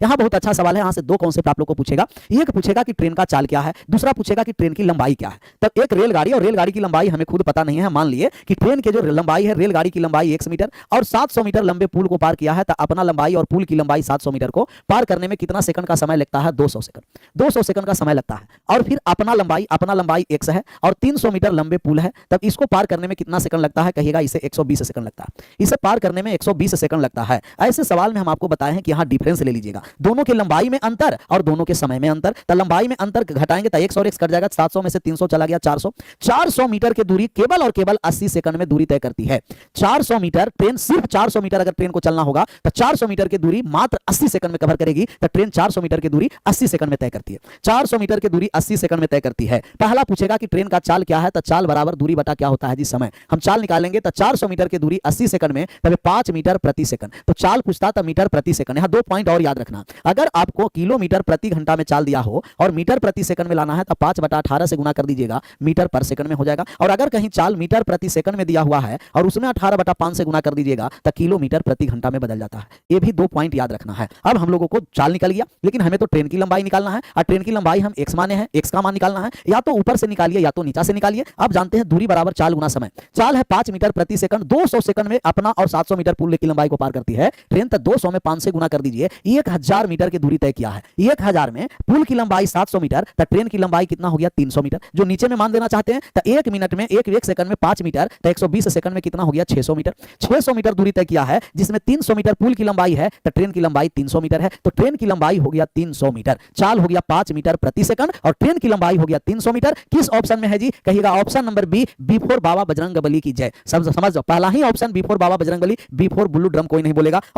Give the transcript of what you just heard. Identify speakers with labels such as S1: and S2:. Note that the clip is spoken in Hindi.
S1: यहाँ बहुत अच्छा सवाल है, यहाँ से दो कॉन्सेप्ट आप लोग को पूछेगा। एक पूछेगा कि ट्रेन का चाल क्या है, दूसरा पूछेगा कि ट्रेन की लंबाई क्या है। तब एक रेलगाड़ी और रेलगाड़ी की लंबाई हमें खुद पता नहीं है, मान लिए कि ट्रेन की जो लंबाई है, रेलगाड़ी की लंबाई 100 मीटर और 700 मीटर लंबे पुल को पार किया है, तो अपना लंबाई और पुल की लंबाई 700 मीटर को पार करने में कितना सेकंड का समय लगता है? 200 सेकंड। 200 सेकंड का समय लगता है। और फिर अपना लंबाई x है और 300 मीटर लंबे पुल है, तब इसको पार करने में कितना सेकंड लगता है? कहिएगा इसे 120 सेकंड लगता है। इसे पार करने में 120 सेकंड लगता है। ऐसे सवाल में हम आपको बताए हैं कि यहाँ डिफरेंस ले लीजिएगा, दोनों की लंबाई में अंतर और दोनों के समय में अंतर। तो लंबाई में अंतर घटाएंगे तो x और x कट जाएगा, 700 में से 300 चला गया 400। 400 मीटर की दूरी केवल और केवल 80 सेकंड में दूरी तय करती है। 400 मीटर ट्रेन, सिर्फ 400 मीटर अगर ट्रेन को चलना होगा तो 400 मीटर की दूरी मात्र 80 सेकंड में कवर करेगी। तो ट्रेन 400 मीटर की दूरी 80 सेकंड में तय करती है। 400 मीटर की दूरी 80 सेकंड में तय करती है। पहला पूछेगा कि ट्रेन का चाल क्या है, तो चाल बराबर दूरी बटा क्या होता है जी? समय। हम चाल निकालेंगे तो 400 मीटर की दूरी 80 सेकंड में तब 5 मीटर प्रति सेकंड। तो चाल पूछता था मीटर प्रति सेकंड। यहां दो पॉइंट और याद रखना, अगर आपको किलोमीटर प्रति घंटा में चाल दिया हो और मीटर प्रति सेकंड में लाना है तो 5/18 से गुना कर दीजिएगा, मीटर पर सेकंड में हो जाएगा। और अगर कहीं चाल मीटर प्रति सेकंड में दिया हुआ है और उसमें 18/5 से गुना कर दीजिएगा तो किलोमीटर प्रति घंटा में बदल जाता है। ये भी दो पॉइंट याद रखना है। अब हम लोगों को चाल निकल गया, लेकिन हमें तो ट्रेन की लंबाई निकालना है और ट्रेन की लंबाई हम x माने हैं, x का मान निकालना है। या तो ऊपर से निकालिए या तो नीचे से निकालिए। अब जानते हैं दूरी बराबर चाल गुना समय। चाल है 5 मीटर प्रति सेकंड, 200 सेकंड में अपना और 700 मीटर पुल की लंबाई को पार करती है ट्रेन। तो 200 में 5 से गुना कर दीजिए, 1000 मीटर की दूरी तय किया है। 1000 में पुल की लंबाई 700 मीटर, तो ट्रेन की लंबाई कितना हो गया? 300 मीटर। जो नीचे में मान देना चाहते हैं तो 1 मिनट में, एक सेकंड में 5 मीटर, तो 120 सेकंड में कितना हो गया? 600 मीटर। 600 मीटर दूरी तय किया है, जिसमें 300 मीटर पुल की लंबाई है, तो ट्रेन की लंबाई 300 मीटर है। तो ट्रेन की लंबाई हो गया 300 मीटर, चाल हो गया 5 मीटर प्रति सेकंड और ट्रेन की लंबाई हो गया 300 मीटर। किस ऑप्शन में है जी? कहिएगा ऑप्शन नंबर बी, B4 बाबा बजरंगबली की जय। सब समझ जाओ, पहला ही ऑप्शन B4 बाबा बजरंगबली, B4 बुल्लू ड्रम कोई नहीं बोलेगा।